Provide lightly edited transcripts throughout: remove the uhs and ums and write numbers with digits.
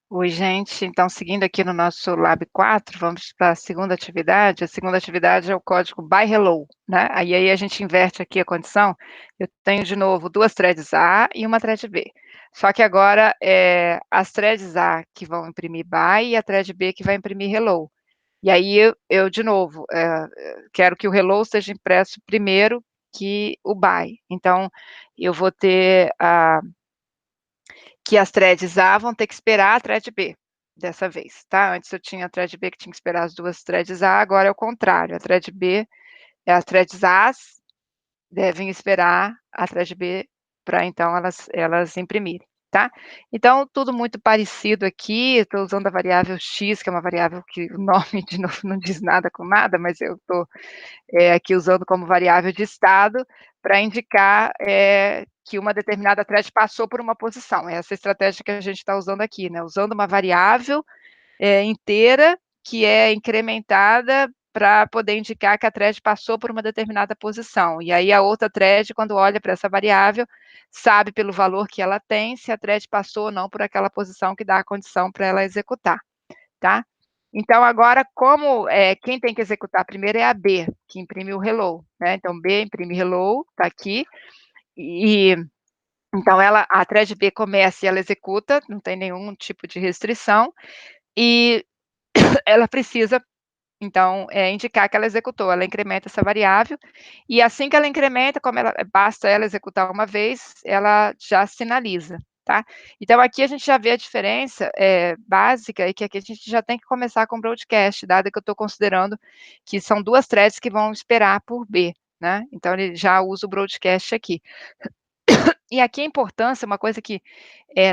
Oi, gente. Então, seguindo aqui no nosso Lab 4, vamos para a segunda atividade. A segunda atividade é o código by hello, né? Aí a gente inverte aqui a condição. Eu tenho, de novo, duas threads A e uma thread B. Só que agora, as threads A que vão imprimir by e a thread B que vai imprimir hello. E aí, de novo, quero que o hello seja impresso primeiro que o by. Então, eu vou ter que as threads A vão ter que esperar a thread B, dessa vez, tá? Antes eu tinha a thread B que tinha que esperar as duas threads A, agora é o contrário, a thread B, as threads A's devem esperar a thread B para então elas imprimirem, tá? Então, tudo muito parecido aqui, estou usando a variável x, que é uma variável que o nome, de novo, não diz nada com nada, mas eu estou aqui usando como variável de estado para indicar que uma determinada thread passou por uma posição. É essa estratégia que a gente está usando aqui, né? Usando uma variável inteira que é incrementada para poder indicar que a thread passou por uma determinada posição. E aí a outra thread, quando olha para essa variável, sabe pelo valor que ela tem se a thread passou ou não por aquela posição que dá a condição para ela executar, tá? Então, agora, quem tem que executar primeiro é a B, que imprime o hello, né? Então, B imprime hello, está aqui, e então a thread B começa e ela executa, não tem nenhum tipo de restrição, e ela precisa, então, indicar que ela executou, ela incrementa essa variável, e assim que ela incrementa, basta ela executar uma vez, ela já sinaliza, tá? Então, aqui a gente já vê a diferença básica, e que aqui a gente já tem que começar com o broadcast, dado que eu estou considerando que são duas threads que vão esperar por B, né? Então, ele já usa o broadcast aqui. E aqui a importância, uma coisa que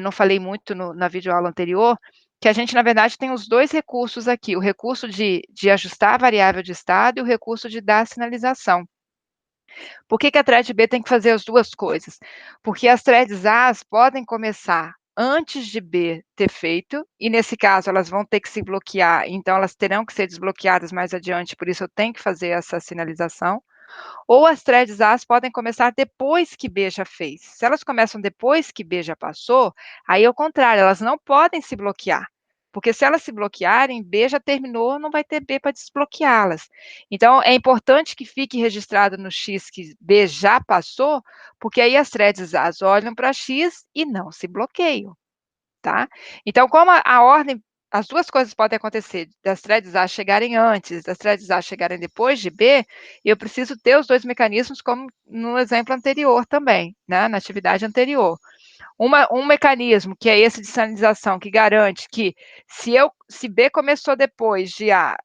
não falei muito na videoaula anterior, que a gente, na verdade, tem os dois recursos aqui, o recurso de ajustar a variável de estado e o recurso de dar sinalização. Por que a thread B tem que fazer as duas coisas? Porque as threads A podem começar antes de B ter feito, e nesse caso elas vão ter que se bloquear, então elas terão que ser desbloqueadas mais adiante, por isso eu tenho que fazer essa sinalização. Ou as threads A's podem começar depois que B já fez. Se elas começam depois que B já passou, aí é o contrário, elas não podem se bloquear. Porque se elas se bloquearem, B já terminou, não vai ter B para desbloqueá-las. Então, é importante que fique registrado no X que B já passou, porque aí as threads A's olham para X e não se bloqueiam, tá? Então, como a ordem, as duas coisas podem acontecer, das threads A chegarem antes, das threads A chegarem depois de B, eu preciso ter os dois mecanismos, como no exemplo anterior também, né, na atividade anterior. Um mecanismo, que é esse de sinalização, que garante que se B começou depois de A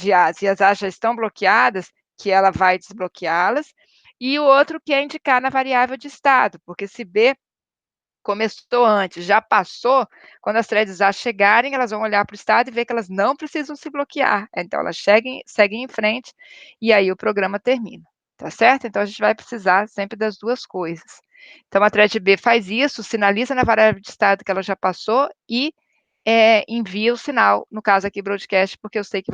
e as A já estão bloqueadas, que ela vai desbloqueá-las, e o outro que é indicar na variável de estado, porque se B começou antes, já passou, quando as threads A chegarem, elas vão olhar para o estado e ver que elas não precisam se bloquear. Então, elas seguem em frente e aí o programa termina, tá certo? Então, a gente vai precisar sempre das duas coisas. Então, a thread B faz isso, sinaliza na variável de estado que ela já passou e envia o sinal, no caso aqui, broadcast, porque eu sei que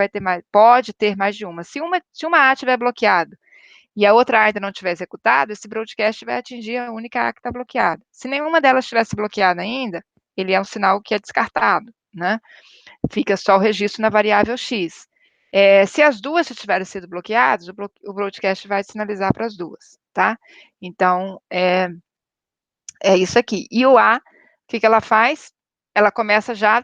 pode ter mais de uma. Se uma A estiver bloqueada e a outra A ainda não tiver executado, esse broadcast vai atingir a única A que está bloqueada. Se nenhuma delas estivesse bloqueada ainda, ele é um sinal que é descartado, né? Fica só o registro na variável X. Se as duas já tiverem sido bloqueadas, o broadcast vai sinalizar para as duas, tá? Então, é isso aqui. E o A, o que ela faz? Ela começa já,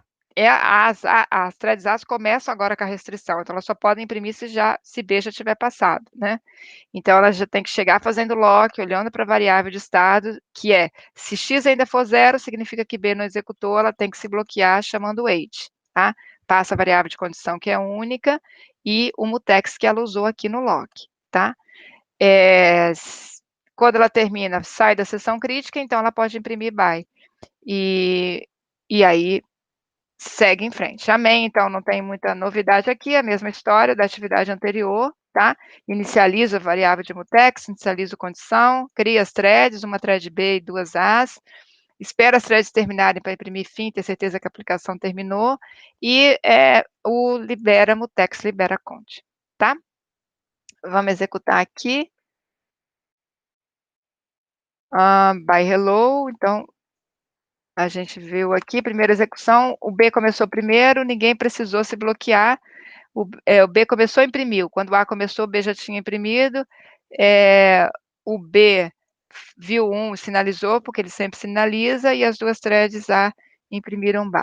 as threads A começam agora com a restrição, então elas só podem imprimir se B já tiver passado, né? Então, ela já tem que chegar fazendo lock, olhando para a variável de estado, que se x ainda for zero, significa que B não executou, ela tem que se bloquear chamando wait, tá? Passa a variável de condição, que é única, e o mutex que ela usou aqui no lock, tá? Quando ela termina, sai da seção crítica, então ela pode imprimir by. E aí, segue em frente. Amém, então não tem muita novidade aqui, a mesma história da atividade anterior, tá? Inicializa a variável de mutex, inicializa a condição, cria as threads, uma thread B e duas As, espera as threads terminarem para imprimir fim, ter certeza que a aplicação terminou, e o libera mutex, libera cont, tá? Vamos executar aqui. By hello, então A gente viu aqui, primeira execução, o B começou primeiro, ninguém precisou se bloquear, o B começou, imprimiu, quando o A começou, o B já tinha imprimido, o B viu um, sinalizou, porque ele sempre sinaliza, e as duas threads A imprimiram BY.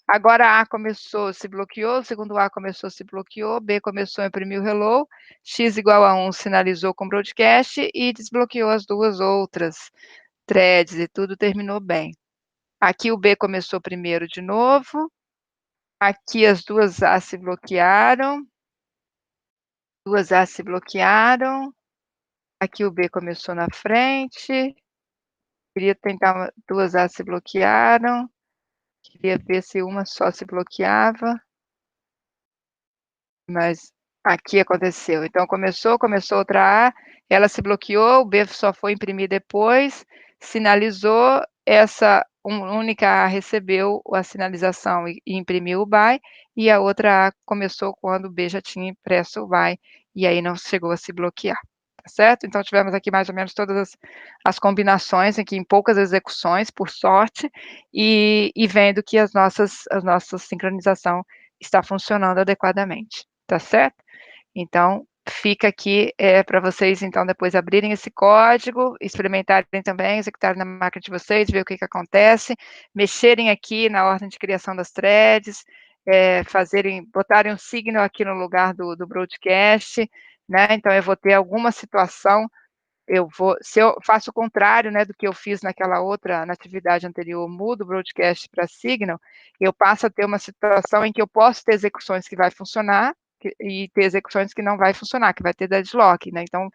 Agora A começou, se bloqueou, o segundo A começou, se bloqueou, B começou, imprimiu hello, X igual a 1 sinalizou com broadcast e desbloqueou as duas outras threads e tudo terminou bem. Aqui o B começou primeiro de novo, aqui as duas A se bloquearam, aqui o B começou na frente, queria tentar, duas A se bloquearam, queria ver se uma só se bloqueava, mas aqui aconteceu. Então começou outra A, ela se bloqueou, o B só foi imprimir depois, sinalizou, essa única A recebeu a sinalização e imprimiu o BY, e a outra A começou quando o B já tinha impresso o BY, e aí não chegou a se bloquear, tá certo? Então tivemos aqui mais ou menos todas as combinações, aqui em poucas execuções, por sorte, e vendo que a nossa sincronização está funcionando adequadamente. Tá certo? Então, fica aqui para vocês, então, depois abrirem esse código, experimentarem também, executarem na máquina de vocês, ver o que acontece, mexerem aqui na ordem de criação das threads, botarem um signo aqui no lugar do broadcast, né? Então, eu vou ter alguma situação, se eu faço o contrário, né, do que eu fiz na atividade anterior, mudo o broadcast para signal, eu passo a ter uma situação em que eu posso ter execuções que vai funcionar, e ter execuções que não vai funcionar, que vai ter deadlock, né? Então,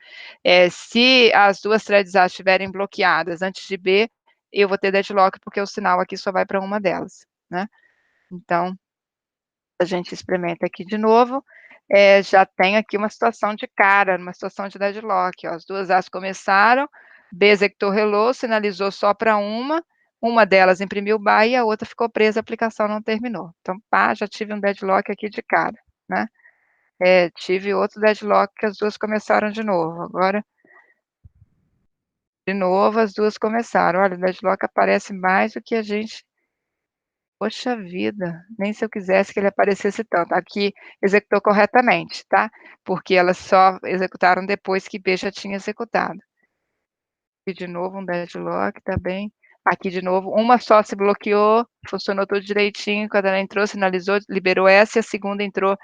se as duas threads A estiverem bloqueadas antes de B, eu vou ter deadlock, porque o sinal aqui só vai para uma delas, né? Então, a gente experimenta aqui de novo, já tem aqui uma situação de cara, uma situação de deadlock, ó, as duas As começaram, B executou hello, sinalizou só para uma delas imprimiu BY e a outra ficou presa, a aplicação não terminou. Então, pá, já tive um deadlock aqui de cara, né? Tive outro deadlock que as duas começaram de novo, agora, de novo, as duas começaram. Olha, o deadlock aparece mais do que a gente... Poxa vida, nem se eu quisesse que ele aparecesse tanto. Aqui executou corretamente, tá? Porque elas só executaram depois que B já tinha executado. Aqui de novo um deadlock, tá bem? Aqui de novo, uma só se bloqueou, funcionou tudo direitinho, quando ela entrou, sinalizou, liberou essa, e a segunda entrou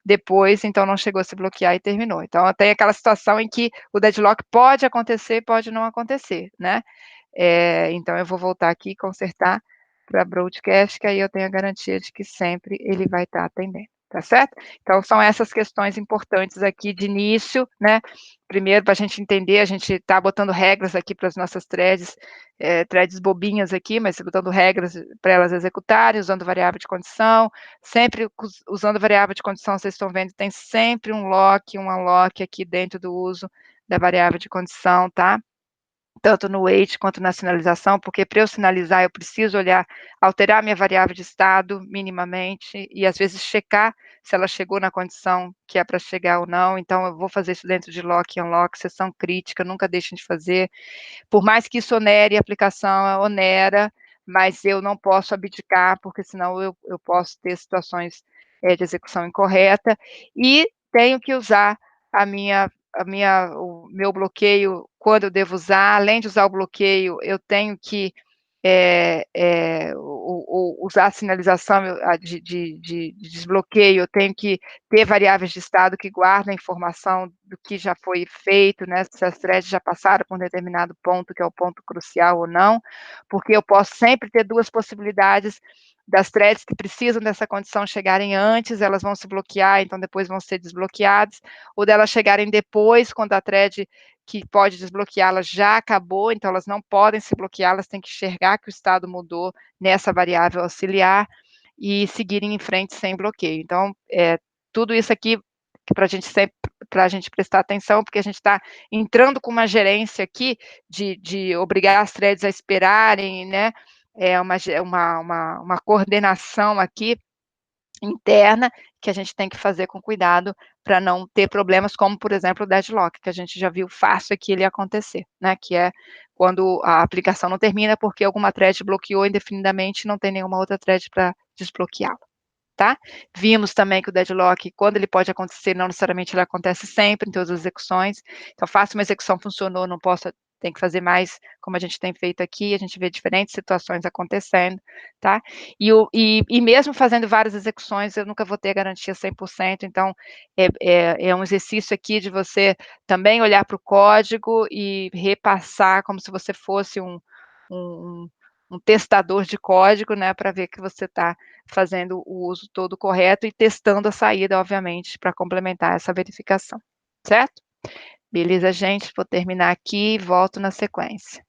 depois, então não chegou a se bloquear e terminou. Então tem aquela situação em que o deadlock pode acontecer, pode não acontecer, né? Então eu vou voltar aqui e consertar para broadcast, que aí eu tenho a garantia de que sempre ele vai estar atendendo, tá certo? Então são essas questões importantes aqui de início, né? Primeiro, para a gente entender, a gente está botando regras aqui para as nossas threads, threads bobinhas aqui, mas botando regras para elas executarem, usando variável de condição, sempre usando variável de condição, vocês estão vendo, tem sempre um lock, um unlock aqui dentro do uso da variável de condição, tá? Tanto no wait quanto na sinalização, porque para eu sinalizar eu preciso olhar, alterar minha variável de estado minimamente, e às vezes checar se ela chegou na condição que é para chegar ou não, então eu vou fazer isso dentro de lock e unlock, sessão crítica, nunca deixem de fazer, por mais que isso onere a aplicação, onera, mas eu não posso abdicar, porque senão eu posso ter situações de execução incorreta, e tenho que usar o meu bloqueio quando eu devo usar, além de usar o bloqueio, eu tenho que usar a sinalização de desbloqueio, eu tenho que ter variáveis de estado que guardam a informação do que já foi feito, né, se as threads já passaram por um determinado ponto, que é o ponto crucial ou não, porque eu posso sempre ter duas possibilidades das threads que precisam dessa condição chegarem antes, elas vão se bloquear, então depois vão ser desbloqueadas, ou delas chegarem depois, quando a thread que pode desbloqueá-la já acabou, então elas não podem se bloquear, elas têm que enxergar que o estado mudou nessa variável auxiliar e seguirem em frente sem bloqueio. Então, tudo isso aqui para a gente prestar atenção, porque a gente está entrando com uma gerência aqui de obrigar as threads a esperarem, né? Uma coordenação aqui interna que a gente tem que fazer com cuidado para não ter problemas como, por exemplo, o deadlock, que a gente já viu fácil aqui ele acontecer, né, que é quando a aplicação não termina, porque alguma thread bloqueou indefinidamente e não tem nenhuma outra thread para desbloqueá-la. Tá? Vimos também que o deadlock, quando ele pode acontecer, não necessariamente ele acontece sempre em todas as execuções. Então, faço uma execução, funcionou, não posso, tem que fazer mais, como a gente tem feito aqui, a gente vê diferentes situações acontecendo, tá? E mesmo fazendo várias execuções, eu nunca vou ter garantia 100%, então é um exercício aqui de você também olhar para o código e repassar como se você fosse um, um testador de código, né, para ver que você está fazendo o uso todo correto e testando a saída, obviamente, para complementar essa verificação, certo? Beleza, gente? Vou terminar aqui e volto na sequência.